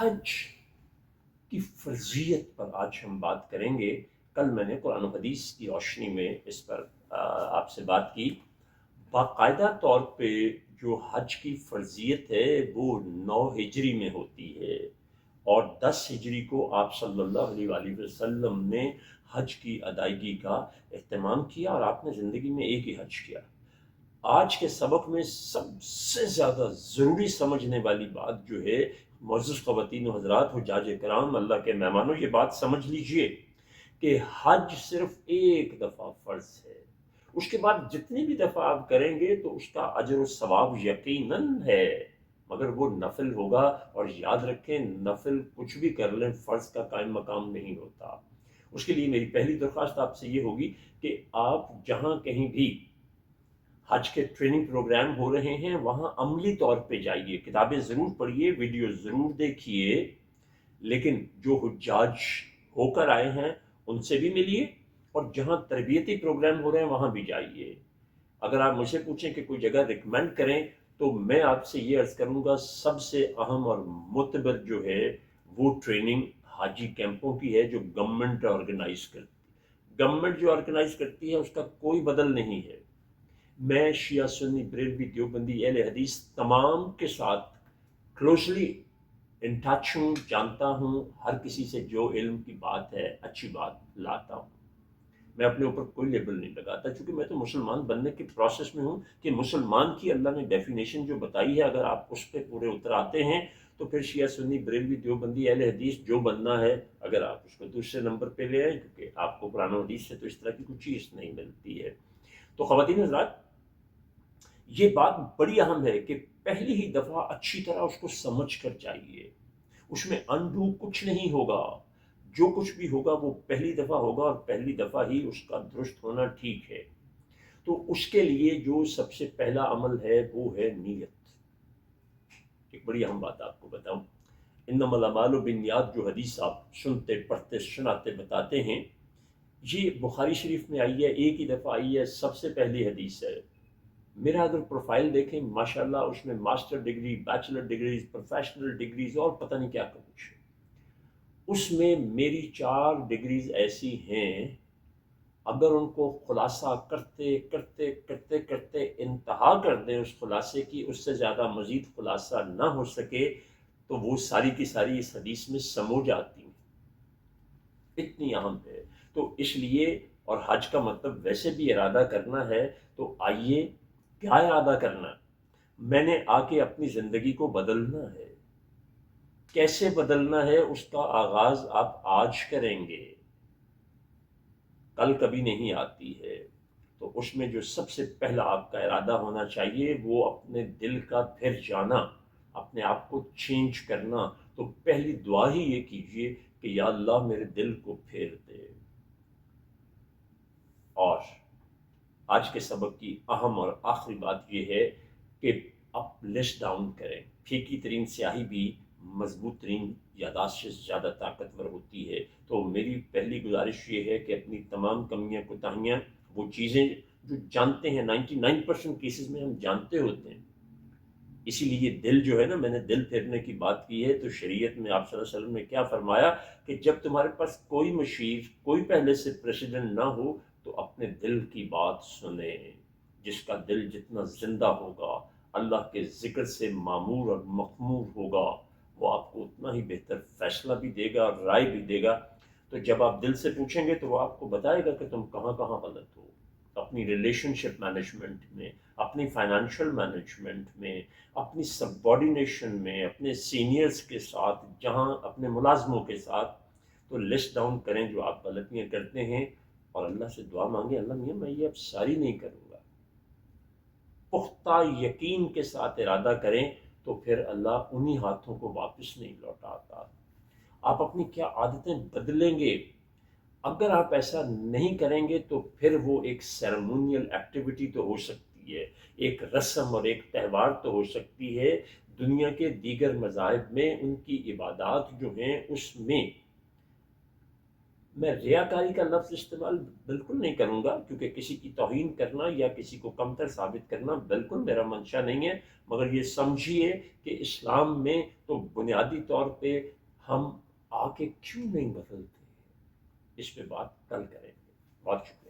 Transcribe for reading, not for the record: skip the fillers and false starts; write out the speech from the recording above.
حج کی فرضیت پر آج ہم بات کریں گے۔ کل میں نے قرآن و حدیث کی روشنی میں اس پر آپ سے بات کی۔ باقاعدہ طور پہ جو حج کی فرضیت ہے وہ 9 ہجری میں ہوتی ہے، اور 10 ہجری کو آپ صلی اللہ علیہ وآلہ وسلم نے حج کی ادائیگی کا اہتمام کیا، اور آپ نے زندگی میں ایک ہی حج کیا۔ آج کے سبق میں سب سے زیادہ ضروری سمجھنے والی بات جو ہے، معزز خواتین و حضرات، حجاج کرام، اللہ کے مہمانوں، یہ بات سمجھ لیجئے کہ حج صرف ایک دفعہ فرض ہے۔ اس کے بعد جتنی بھی دفعہ آپ کریں گے تو اس کا اجر و ثواب یقیناً ہے، مگر وہ نفل ہوگا، اور یاد رکھیں نفل کچھ بھی کر لیں فرض کا قائم مقام نہیں ہوتا۔ اس کے لیے میری پہلی درخواست آپ سے یہ ہوگی کہ آپ جہاں کہیں بھی حج کے ٹریننگ پروگرام ہو رہے ہیں وہاں عملی طور پہ جائیے، کتابیں ضرور پڑھیے، ویڈیو ضرور دیکھیے، لیکن جو حجاج ہو کر آئے ہیں ان سے بھی ملیے، اور جہاں تربیتی پروگرام ہو رہے ہیں وہاں بھی جائیے۔ اگر آپ مجھ سے پوچھیں کہ کوئی جگہ ریکمینڈ کریں تو میں آپ سے یہ عرض کروں گا، سب سے اہم اور معتبر جو ہے وہ ٹریننگ حاجی کیمپوں کی ہے جو گورنمنٹ آرگنائز کرتی ہے۔ گورنمنٹ جو آرگنائز کرتی ہے اس کا کوئی بدل نہیں ہے۔ میں شیعہ سنی بریلوی دیوبندی اہل حدیث تمام کے ساتھ کلوزلی ان ٹچ ہوں، جانتا ہوں، ہر کسی سے جو علم کی بات ہے اچھی بات لاتا ہوں۔ میں اپنے اوپر کوئی لیبل نہیں لگاتا، چونکہ میں تو مسلمان بننے کے پروسیس میں ہوں کہ مسلمان کی اللہ نے ڈیفینیشن جو بتائی ہے اگر آپ اس پہ پورے اتر آتے ہیں تو پھر شیعہ سنی بریلوی دیوبندی اہل حدیث جو بننا ہے، اگر آپ اس کو دوسرے نمبر پہ لے آئیں، کیونکہ آپ کو قرآن و حدیث سے تو اس طرح کی کوئی چیز نہیں ملتی ہے۔ تو خواتین حضرات، یہ بات بڑی اہم ہے کہ پہلی ہی دفعہ اچھی طرح اس کو سمجھ کر جائیے۔ اس میں انڈو کچھ نہیں ہوگا، جو کچھ بھی ہوگا وہ پہلی دفعہ ہوگا، اور پہلی دفعہ ہی اس کا درست ہونا ٹھیک ہے۔ تو اس کے لیے جو سب سے پہلا عمل ہے وہ ہے نیت۔ ایک بڑی اہم بات آپ کو بتاؤں، انما الاعمال بالنیات جو حدیث آپ سنتے پڑھتے سناتے بتاتے ہیں، یہ بخاری شریف میں آئی ہے، ایک ہی دفعہ آئی ہے، سب سے پہلی حدیث ہے۔ میرا اگر پروفائل دیکھیں ماشاءاللہ اس میں master degree, bachelor degrees, professional degrees اور پتہ نہیں کیا کچھ ہے۔ اس میں میری 4 ڈگریز ایسی ہیں، اگر ان کو خلاصہ کرتے کرتے کرتے کرتے انتہا کر دیں اس خلاصے کی، اس سے زیادہ مزید خلاصہ نہ ہو سکے تو وہ ساری کی ساری اس حدیث میں سمو جاتی ہیں، اتنی اہم ہے۔ تو اس لیے، اور حج کا مطلب ویسے بھی ارادہ کرنا ہے، تو آئیے، کیا ارادہ کرنا؟ میں نے آ کے اپنی زندگی کو بدلنا ہے۔ کیسے بدلنا ہے اس کا آغاز آپ آج کریں گے، کل کبھی نہیں آتی ہے۔ تو اس میں جو سب سے پہلا آپ کا ارادہ ہونا چاہیے وہ اپنے دل کا پھر جانا، اپنے آپ کو چینج کرنا۔ تو پہلی دعا ہی یہ کیجئے کہ یا اللہ میرے دل کو پھیر دے۔ اور آج کے سبق کی اہم اور آخری بات یہ ہے کہ آپ لسٹ ڈاؤن کریں۔ پھیکی ترین سیاہی بھی مضبوط ترین یادداشت سے زیادہ طاقتور ہوتی ہے۔ تو میری پہلی گزارش یہ ہے کہ اپنی تمام کمیاں کوتاہیاں، وہ چیزیں جو جانتے ہیں، 99% کیسز میں ہم جانتے ہوتے ہیں، اسی لیے دل جو ہے نا، میں نے دل پھیرنے کی بات کی ہے، تو شریعت میں آپ صلی اللہ علیہ وسلم نے کیا فرمایا کہ جب تمہارے پاس کوئی مشیر، کوئی پہلے سے پریسیڈنٹ نہ ہو تو اپنے دل کی بات سنیں۔ جس کا دل جتنا زندہ ہوگا، اللہ کے ذکر سے معمور اور مخمور ہوگا، وہ آپ کو اتنا ہی بہتر فیصلہ بھی دے گا اور رائے بھی دے گا۔ تو جب آپ دل سے پوچھیں گے تو وہ آپ کو بتائے گا کہ تم کہاں کہاں غلط ہو، اپنی ریلیشن شپ مینجمنٹ میں، اپنی فائنینشیل مینجمنٹ میں، اپنی سبارڈینیشن میں، اپنے سینئرز کے ساتھ، جہاں اپنے ملازموں کے ساتھ۔ تو لسٹ ڈاؤن کریں جو آپ غلطیاں کرتے ہیں، اور اللہ سے دعا مانگیں، اللہ میاں میں یہ اب ساری نہیں کروں گا۔ پختہ یقین کے ساتھ ارادہ کریں تو پھر اللہ انہی ہاتھوں کو واپس نہیں لوٹاتا۔ آپ اپنی کیا عادتیں بدلیں گے؟ اگر آپ ایسا نہیں کریں گے تو پھر وہ ایک سیرمونیل ایکٹیویٹی تو ہو سکتی ہے، ایک رسم اور ایک تہوار تو ہو سکتی ہے۔ دنیا کے دیگر مذاہب میں ان کی عبادات جو ہیں اس میں میں ریاکاری کا لفظ استعمال بالکل نہیں کروں گا، کیونکہ کسی کی توہین کرنا یا کسی کو کمتر ثابت کرنا بالکل میرا منشا نہیں ہے، مگر یہ سمجھیے کہ اسلام میں تو بنیادی طور پہ ہم آ کے کیوں نہیں بدلتے، اس پہ بات کل کریں گے۔ بہت شکریہ۔